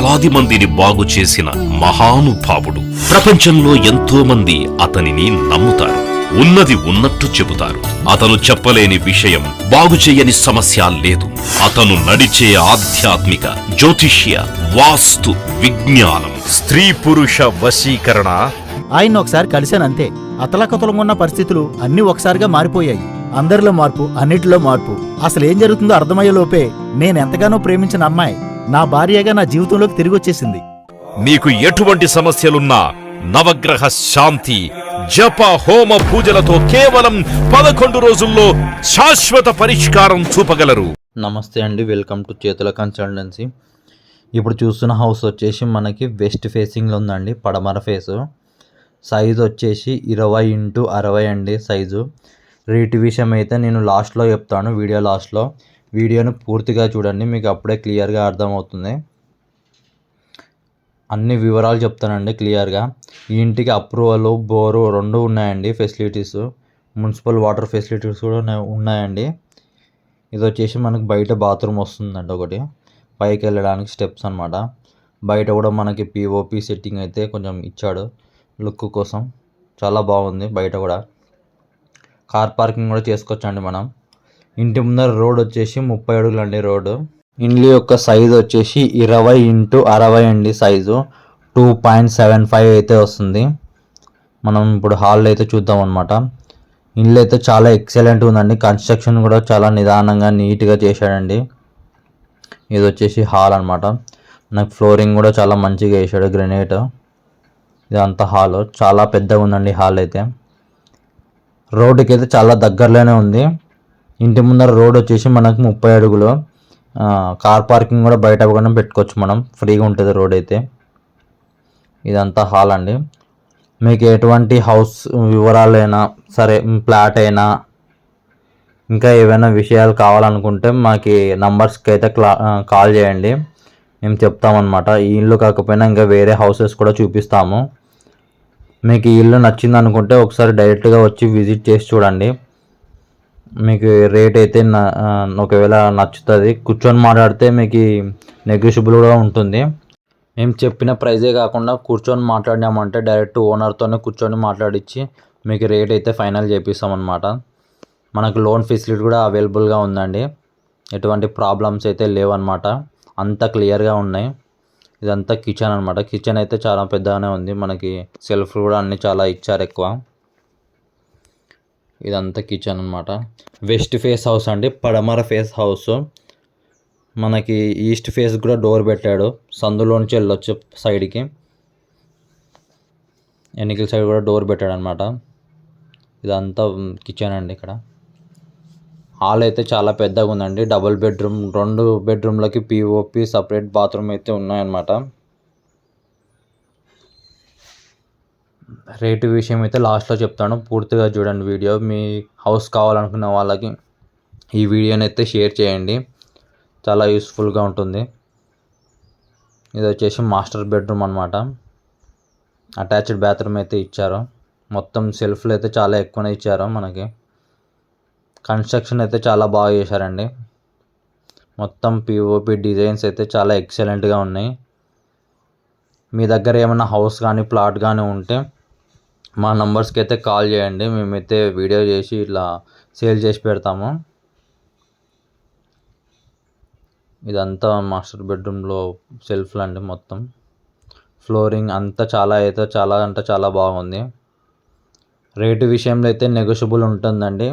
వేలాది మందిని బాగు చేసిన మహానుభావుడు. ప్రపంచంలో ఎంతో మంది అతనిని నమ్ముతారు. ఉన్నది ఉన్నట్టు చెబుతారు. అతను చెప్పలేని విషయం, బాగు చేయని సమస్య లేదు. అతను నడిచే ఆధ్యాత్మిక, జ్యోతిష్య, వాస్తు, విజ్ఞానం, స్త్రీ పురుష వశీకరణ. ఆయన ఒకసారి కలిశానంతే. అతలకతలంగున్న పరిస్థితులు అన్నీ ఒకసారిగా మారిపోయాయి. అందరిలో మార్పు, అన్నిటిలో మార్పు. అసలు ఏం జరుగుతుందో అర్థమయ్యేలోపే నేనెంతగానో ప్రేమించిన అమ్మాయి నా భార్యగా నా జీవితంలోకి తిరిగొచ్చేసింది. మీకు ఎటువంటి సమస్యలున్నా నవగ్రహ శాంతి, జప, హోమ, పూజలతో కేవలం 11 రోజుల్లో శాశ్వత పరిష్కారం చూపగలరు. నమస్తే అండి, వెల్కమ్ టు చేతుల కన్సల్టెన్సీ. ఇప్పుడు చూస్తున్న హౌస్ వచ్చేసి మనకి వెస్ట్ ఫేసింగ్లో ఉందండి, పడమర ఫేసు. సైజు వచ్చేసి 20x60 అండి సైజు. రేటు విషయం అయితే నేను లాస్ట్లో చెప్తాను, వీడియో లాస్ట్లో. వీడియోను పూర్తిగా చూడండి, మీకు అప్పుడే క్లియర్గా అర్థమవుతుంది. అన్ని వివరాలు చెప్తానండి క్లియర్గా. ఈ ఇంటికి అప్రూవల్, బోరు 2 ఉన్నాయండి. ఫెసిలిటీస్, మున్సిపల్ వాటర్ ఫెసిలిటీస్ కూడా ఉన్నాయండి. ఇది వచ్చేసి మనకి బయట బాత్రూమ్ వస్తుందండి ఒకటి, పైకి వెళ్ళడానికి స్టెప్స్ అనమాట. బయట కూడా మనకి పిఓపి సెట్టింగ్ అయితే కొంచెం ఇచ్చాడు లుక్ కోసం, చాలా బాగుంది. బయట కూడా కార్ పార్కింగ్ కూడా చేసుకోవచ్చండి మనం. ఇంటి ముందర రోడ్ వచ్చేసి 30 అడుగులు అండి రోడ్డు. ఇండ్ల యొక్క సైజు వచ్చేసి 20x60 అండి సైజు. 2.75 అయితే వస్తుంది. మనం ఇప్పుడు హాల్ అయితే చూద్దాం అనమాట. ఇల్లు అయితే చాలా ఎక్సలెంట్ ఉందండి. కన్స్ట్రక్షన్ కూడా చాలా నిదానంగా నీట్గా చేశాడండి. ఇది వచ్చేసి హాల్ అనమాట. నాకు ఫ్లోరింగ్ కూడా చాలా మంచిగా వేసాడు, గ్రెనైట్. ఇదంతా హాల్ చాలా పెద్దగా ఉందండి హాల్ అయితే. రోడ్డుకి అయితే చాలా దగ్గరలోనే ఉంది. ఇంటి ముందర రోడ్ వచ్చేసి మనకు 30 అడుగులు. కార్ పార్కింగ్ కూడా బయట కూడా పెట్టుకోవచ్చు మనం, ఫ్రీగా ఉంటుంది రోడ్ అయితే. ఇదంతా హాల్ అండి. మీకు ఎటువంటి హౌస్ వివరాలైనా సరే, ఫ్లాట్ అయినా ఇంకా ఏవైనా విషయాలు కావాలనుకుంటే మాకు నంబర్స్కి అయితే కాల్ చేయండి, మేము చెప్తామన్నమాట. ఈ ఇల్లు కాకపోయినా ఇంకా వేరే హౌసెస్ కూడా చూపిస్తాము. మీకు ఈ ఇల్లు నచ్చింది అనుకుంటే ఒకసారి డైరెక్ట్గా వచ్చి విజిట్ చేసి చూడండి. మీకు రేట్ అయితే ఒకవేళ నచ్చుతుంది, కూర్చొని మాట్లాడితే మీకు నెగోషియబుల్ కూడా ఉంటుంది. మేము చెప్పిన ప్రైజే కాకుండా కూర్చొని మాట్లాడినామంటే డైరెక్ట్ ఓనర్తోనే కూర్చొని మాట్లాడించి మీకు రేట్ అయితే ఫైనల్ చేపిస్తామన్నమాట. మనకు లోన్ ఫెసిలిటీ కూడా అవైలబుల్గా ఉందండి. ఎటువంటి ప్రాబ్లమ్స్ అయితే లేవన్నమాట, అంతా క్లియర్గా ఉన్నాయి. ఇదంతా కిచెన్ అనమాట. కిచెన్ అయితే చాలా పెద్దగానే ఉంది. మనకి సెల్ఫ్ కూడా అన్నీ చాలా ఇచ్చారు ఎక్కువ. ఇదంతా కిచెన్ అనమాట. వెస్ట్ ఫేస్ హౌస్ అండి, పడమర ఫేస్ హౌస్. మనకి ఈస్ట్ ఫేస్ కూడా డోర్ పెట్టాడు, సందులోంచి వెళ్ళొచ్చు సైడ్కి. ఎన్నికల సైడ్ కూడా డోర్ పెట్టాడు అనమాట. ఇదంతా కిచెన్ అండి. ఇక్కడ హాల్ అయితే చాలా పెద్దగా ఉందండి. డబుల్ బెడ్రూమ్, 2 బెడ్రూమ్లకి పిఓపి సపరేట్ బాత్రూమ్ అయితే ఉన్నాయన్నమాట. రేటు విషయం అయితే లాస్ట్లో చెప్తాను, పూర్తిగా చూడండి వీడియో. మీ హౌస్ కావాలనుకున్న వాళ్ళకి ఈ వీడియోని అయితే షేర్ చేయండి, చాలా యూస్ఫుల్గా ఉంటుంది. ఇది వచ్చేసి మాస్టర్ బెడ్రూమ్ అనమాట. అటాచ్డ్ బాత్రూమ్ అయితే ఇచ్చారు. మొత్తం సెల్ఫ్లు అయితే చాలా ఎక్కువనే ఇచ్చారు మనకి. కన్స్ట్రక్షన్ అయితే చాలా బాగా చేశారండి. మొత్తం పిఓపి డిజైన్స్ అయితే చాలా ఎక్సలెంట్గా ఉన్నాయి. మీ దగ్గర ఏమైనా హౌస్ కానీ ప్లాట్ కానీ ఉంటే మా నంబర్స్కి అయితే కాల్ చేయండి, మేమైతే వీడియో చేసి ఇట్లా సేల్ చేసి పెడతాము. ఇదంతా మాస్టర్ బెడ్రూమ్లో సెల్ఫ్లు అండి. మొత్తం ఫ్లోరింగ్ అంతా చాలా అంటే చాలా బాగుంది. రేటు విషయంలో అయితే నెగోషియబుల్ ఉంటుందండి.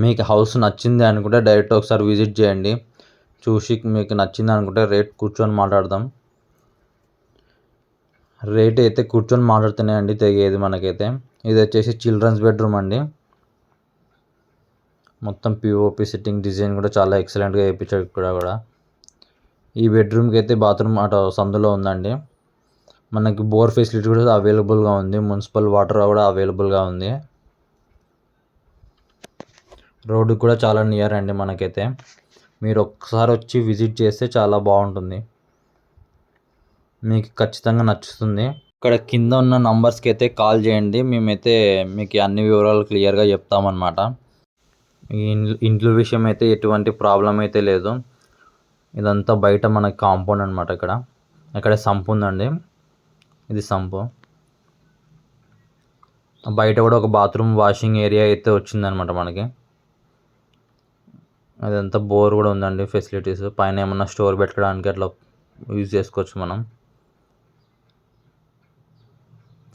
మీకు హౌస్ నచ్చింది అనుకుంటే డైరెక్ట్ ఒకసారి విజిట్ చేయండి, చూసి మీకు నచ్చింది అనుకుంటే రేట్ కూర్చొని మాట్లాడదాం. రేట్ అయితే కూర్చొని మాట్లాడుతూనే అండి తెగేది మనకైతే. ఇది వచ్చేసి చిల్డ్రన్స్ బెడ్రూమ్ అండి. మొత్తం పిఓపి సిట్టింగ్ డిజైన్ కూడా చాలా ఎక్సలెంట్గా వేయించాడు ఇక్కడ కూడా. ఈ బెడ్రూమ్కి అయితే బాత్రూమ్ అటు సందులో ఉందండి. మనకి బోర్ ఫెసిలిటీ కూడా అవైలబుల్గా ఉంది, మున్సిపల్ వాటర్ కూడా అవైలబుల్గా ఉంది. రోడ్డు కూడా చాలా నియర్ అండి మనకైతే. మీరు ఒక్కసారి వచ్చి విజిట్ చేస్తే చాలా బాగుంటుంది, మీకు ఖచ్చితంగా నచ్చుతుంది. ఇక్కడ కింద ఉన్న నంబర్స్కి అయితే కాల్ చేయండి, మేమైతే మీకు అన్ని వివరాలు క్లియర్గా చెప్తామన్నమాట. ఈ ఇంట్లో విషయం అయితే ఎటువంటి ప్రాబ్లం అయితే లేదు. ఇదంతా బయట మనకి కాంపౌండ్ అనమాట. ఇక్కడ అక్కడ సంపు ఉందండి, ఇది సంపు. బయట కూడా ఒక బాత్రూమ్ వాషింగ్ ఏరియా అయితే వచ్చిందనమాట మనకి. అదంతా బోర్ కూడా ఉందండి ఫెసిలిటీస్. పైన ఏమన్నా స్టోర్ పెట్టుకోవడానికి అట్లా యూజ్ చేసుకోవచ్చు మనం.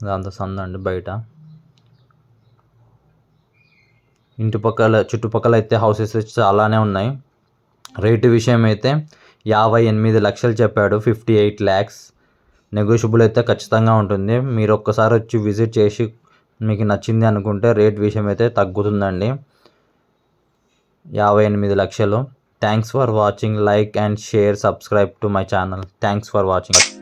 అదంతా సందండి బయట. చుట్టుపక్కల అయితే హౌసెస్ చాలానే ఉన్నాయి. రేటు విషయం అయితే 58 లక్షలు చెప్పాడు, 58 lakhs. నెగోషియబుల్ అయితే ఖచ్చితంగా ఉంటుంది. మీరు ఒక్కసారి వచ్చి విజిట్ చేసి మీకు నచ్చింది అనుకుంటే రేట్ విషయం అయితే తగ్గుతుందండి. 58 లక్షలు. Thanks for watching. Like and share, subscribe to my channel. Thanks for watching.